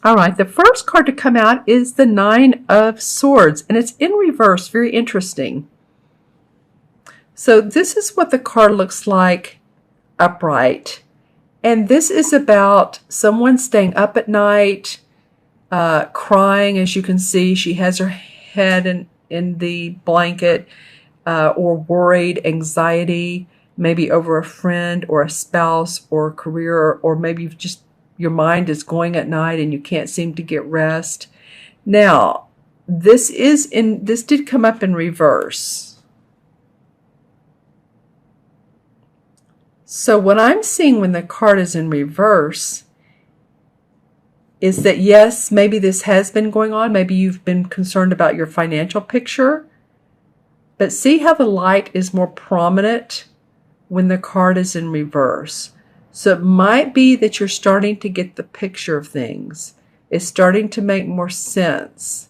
All right, the first card to come out is the Nine of Swords, and it's in reverse. Very interesting. So this is what the card looks like upright. And this is about someone staying up at night, crying. As you can see, she has her head in the blanket, or worried, anxiety, maybe over a friend or a spouse or a career, or maybe just your mind is going at night and you can't seem to get rest. Now, this did come up in reverse. So what I'm seeing when the card is in reverse is that, yes, maybe this has been going on. Maybe you've been concerned about your financial picture. But see how the light is more prominent when the card is in reverse. So it might be that you're starting to get the picture of things. It's starting to make more sense.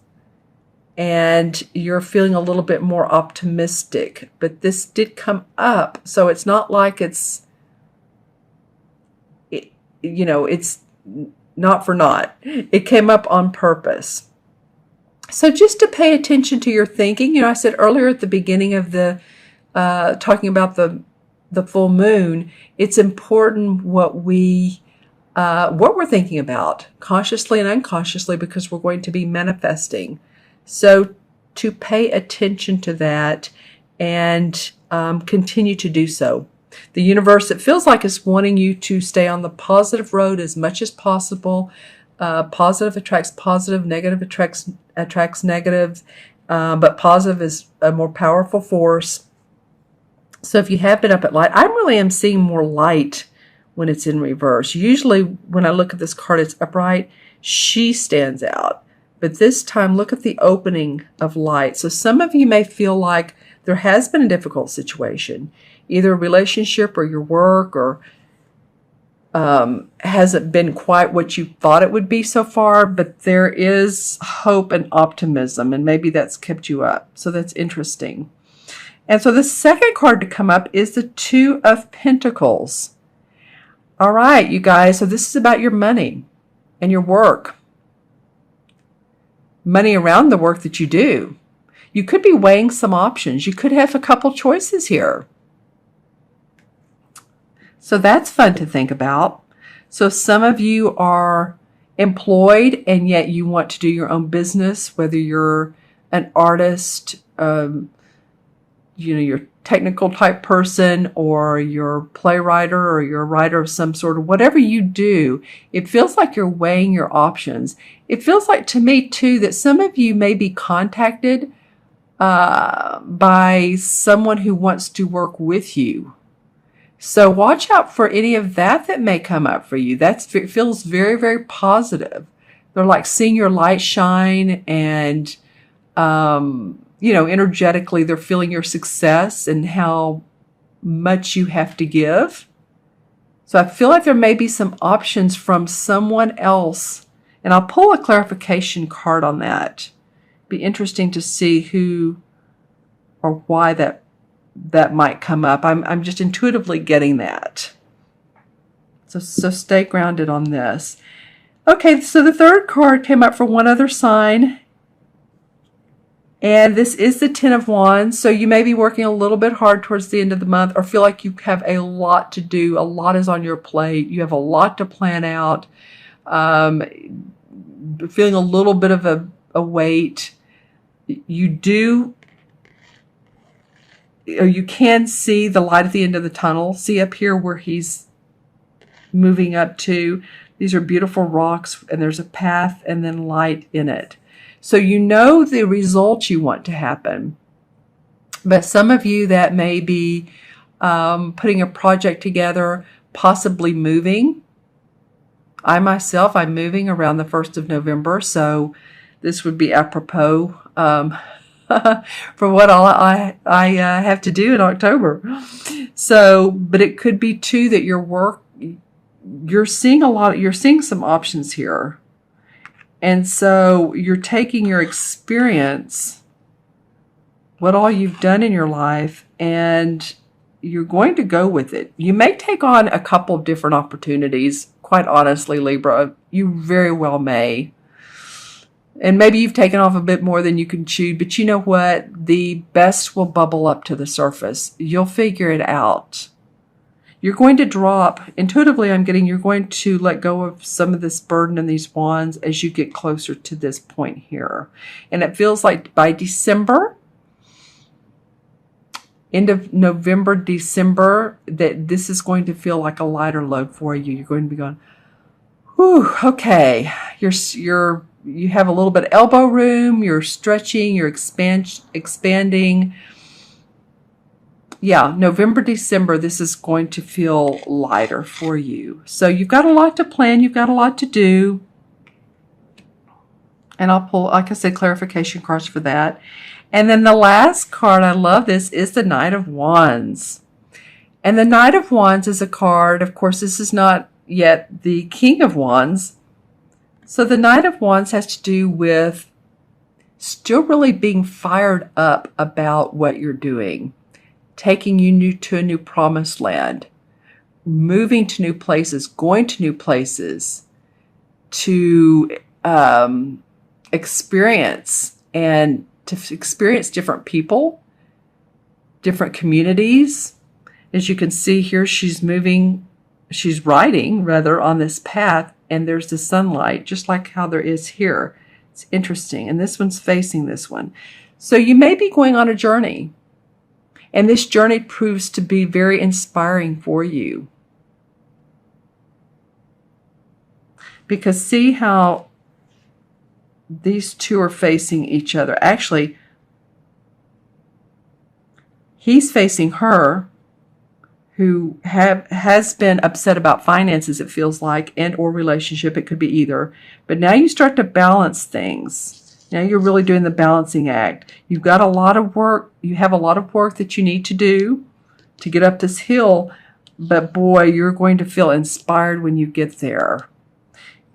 And you're feeling a little bit more optimistic. But this did come up. So it's not like it's not for naught. It came up on purpose. So just to pay attention to your thinking, I said earlier at the beginning of the talking about the full moon, it's important what we're thinking about, consciously and unconsciously, because we're going to be manifesting. So to pay attention to that and continue to do so. The universe, it feels like, is wanting you to stay on the positive road as much as possible. Positive attracts positive, negative attracts negative, but positive is a more powerful force. So if you have been up at light, I really am seeing more light when it's in reverse. Usually when I look at this card, it's upright. She stands out. But this time, look at the opening of light. So some of you may feel like there has been a difficult situation, either a relationship or your work, or hasn't been quite what you thought it would be so far, but there is hope and optimism, and maybe that's kept you up. So that's interesting. And so the second card to come up is the Two of Pentacles. All right, you guys, so this is about your money and your work. Money around the work that you do. You could be weighing some options. You could have a couple choices here. So that's fun to think about. So some of you are employed and yet you want to do your own business, whether you're an artist, you're technical type person, or you're a playwright, or you're a writer of some sort, of whatever you do, it feels like you're weighing your options. It feels like to me too that some of you may be contacted by someone who wants to work with you. So watch out for any of that may come up for you. It feels very, very positive. They're like seeing your light shine, and energetically, they're feeling your success and how much you have to give. So I feel like there may be some options from someone else, and I'll pull a clarification card on that. Be interesting to see who or why that might come up. I'm just intuitively getting that. So stay grounded on this. Okay, so the third card came up for one other sign. And this is the Ten of Wands. So you may be working a little bit hard towards the end of the month, or feel like you have a lot to do. A lot is on your plate. You have a lot to plan out. Feeling a little bit of a weight. You can see the light at the end of the tunnel. See up here where he's moving up to. These are beautiful rocks, and there's a path and then light in it. So you know the results you want to happen. But some of you, that may be putting a project together, possibly moving. I myself, I'm moving around the 1st of November, so this would be apropos for what all I have to do in October. So, but it could be too that you're seeing some options here. And so you're taking your experience, what all you've done in your life, and you're going to go with it. You may take on a couple different opportunities, quite honestly, Libra. You very well may. And maybe you've taken off a bit more than you can chew, but you know what? The best will bubble up to the surface. You'll figure it out. You're going to drop, intuitively I'm getting, you're going to let go of some of this burden and these wands as you get closer to this point here. And it feels like by December, end of November, December, that this is going to feel like a lighter load for you. You're going to be going, whew, okay. You have a little bit of elbow room, you're stretching, you're expanding. Yeah, November, December, this is going to feel lighter for you. So you've got a lot to plan, you've got a lot to do. And I'll pull, like I said, clarification cards for that. And then the last card, I love this, is the Knight of Wands. And the Knight of Wands is a card, of course, this is not yet the King of Wands. So the Knight of Wands has to do with still really being fired up about what you're doing, taking you to a new promised land, moving to new places, going to new places to experience different people, different communities. As you can see here, she's riding rather on this path, and there's the sunlight, just like how there is here. It's interesting. And this one's facing this one. So you may be going on a journey, and this journey proves to be very inspiring for you. Because see how these two are facing each other. Actually, he's facing her, who has been upset about finances, it feels like, and or relationship. It could be either. But now you start to balance things. Now you're really doing the balancing act. You've got a lot of work. You have a lot of work that you need to do to get up this hill. But boy, you're going to feel inspired when you get there.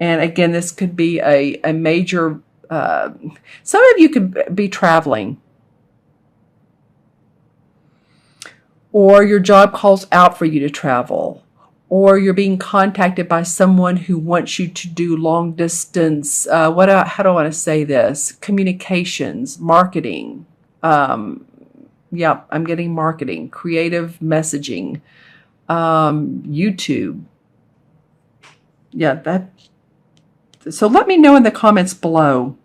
And again, this could be a major, some of you could be traveling. Or your job calls out for you to travel. Or you're being contacted by someone who wants you to do long distance, how do I want to say this? Communications, marketing. Yeah, I'm getting marketing, creative messaging, YouTube. Yeah, so let me know in the comments below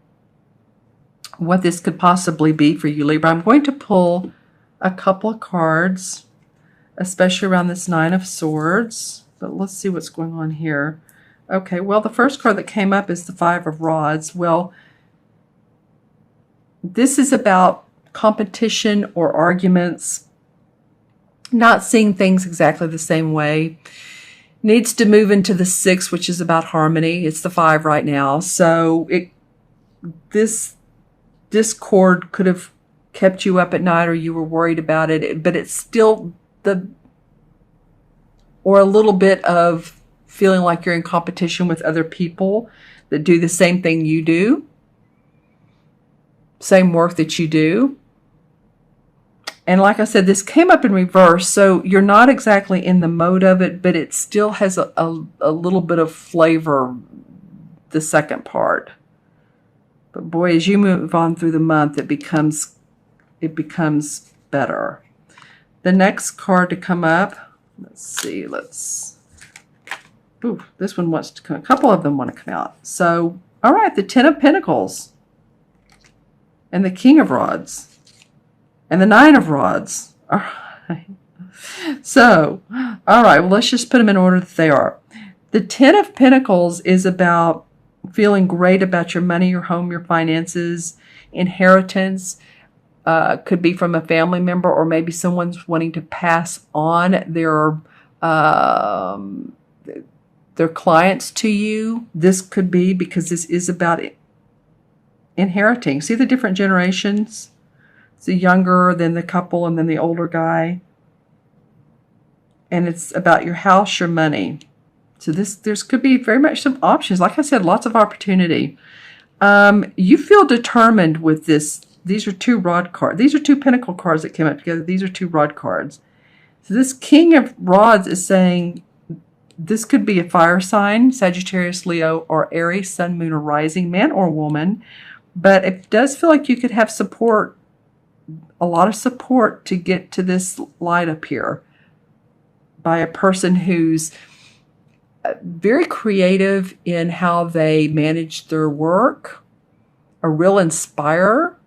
what this could possibly be for you, Libra. I'm going to pull a couple of cards, especially around this Nine of Swords. But let's see what's going on here. Okay, well, the first card that came up is the Five of Rods. Well, this is about competition or arguments, not seeing things exactly the same way. Needs to move into the Six, which is about harmony. It's the Five right now. So this discord could have kept you up at night, or you were worried about it, but it's still or a little bit of feeling like you're in competition with other people that do the same thing you do, same work that you do. And like I said, this came up in reverse, so you're not exactly in the mode of it, but it still has a little bit of flavor, the second part. But boy, as you move on through the month, it becomes better. The next card to come up, let's see, ooh, this one wants to come, a couple of them want to come out. So, all right, the Ten of Pentacles and the King of Rods and the Nine of Rods. All right. So, all right, well, let's just put them in order that they are. The Ten of Pentacles is about feeling great about your money, your home, your finances, inheritance. Could be from a family member, or maybe someone's wanting to pass on their clients to you. This could be because this is about inheriting. See the different generations? It's the younger, then the couple, and then the older guy. And it's about your house, your money. So there's could be very much some options. Like I said, lots of opportunity. You feel determined with this. These are two rod cards. These are two pentacle cards that came up together. These are two rod cards. So this King of Rods is saying this could be a fire sign, Sagittarius, Leo, or Aries, sun, moon, or rising, man or woman. But it does feel like you could have support, a lot of support to get to this light up here by a person who's very creative in how they manage their work, a real inspirer.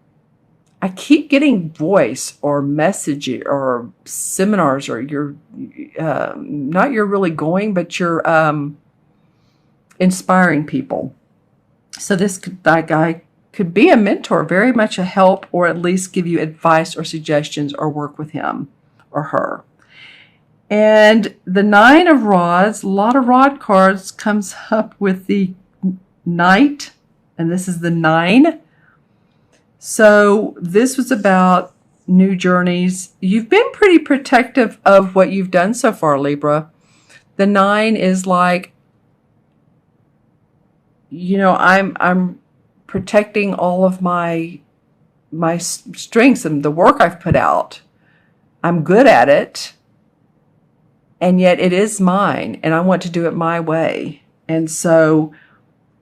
I keep getting voice or message or seminars, or you're not you're really going, but you're inspiring people. So that guy could be a mentor, very much a help, or at least give you advice or suggestions or work with him or her. And the Nine of Rods, a lot of rod cards, comes up with the Knight, and this is the 9. So this was about new journeys. You've been pretty protective of what you've done so far, Libra. The 9 is like, you know, I'm protecting all of my strengths and the work I've put out. I'm good at it. And yet it is mine, and I want to do it my way. And so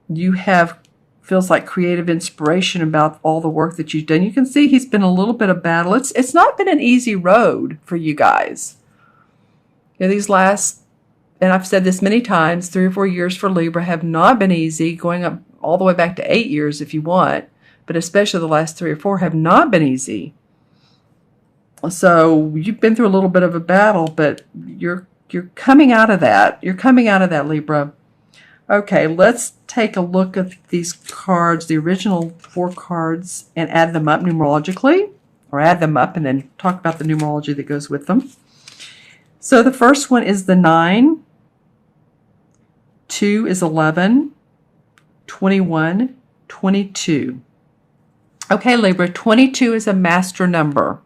you have, feels like, creative inspiration about all the work that you've done. You can see he's been a little bit of battle. It's not been an easy road for you guys. You know, these last, and I've said this many times, 3 or 4 years for Libra have not been easy, going up all the way back to 8 years if you want, but especially the last 3 or 4 have not been easy. So you've been through a little bit of a battle, but you're coming out of that. You're coming out of that, Libra. Okay, let's take a look at these cards, the original 4 cards, and add them up numerologically, or add them up and then talk about the numerology that goes with them. So the first one is the 9. 2 is 11. 21, 22. Okay, Libra, 22 is a master number.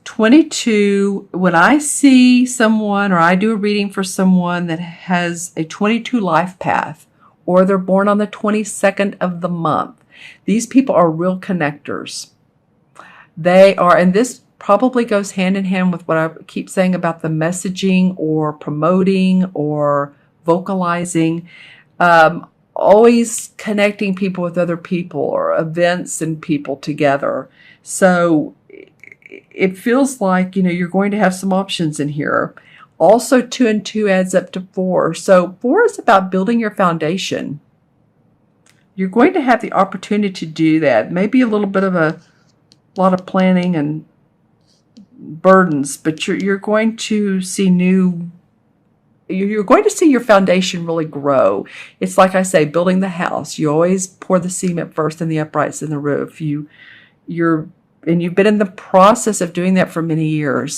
22, when I see someone, or I do a reading for someone that has a 22 life path, or they're born on the 22nd of the month, these people are real connectors. They are, and this probably goes hand in hand with what I keep saying about the messaging or promoting or vocalizing, always connecting people with other people or events and people together. So it feels like, you know, you're going to have some options in here. Also, 2 and 2 adds up to 4. So 4 is about building your foundation. You're going to have the opportunity to do that. Maybe a little bit of a lot of planning and burdens, but you're going to see you're going to see your foundation really grow. It's like I say, building the house. You always pour the cement first and the uprights and the roof. You've been in the process of doing that for many years.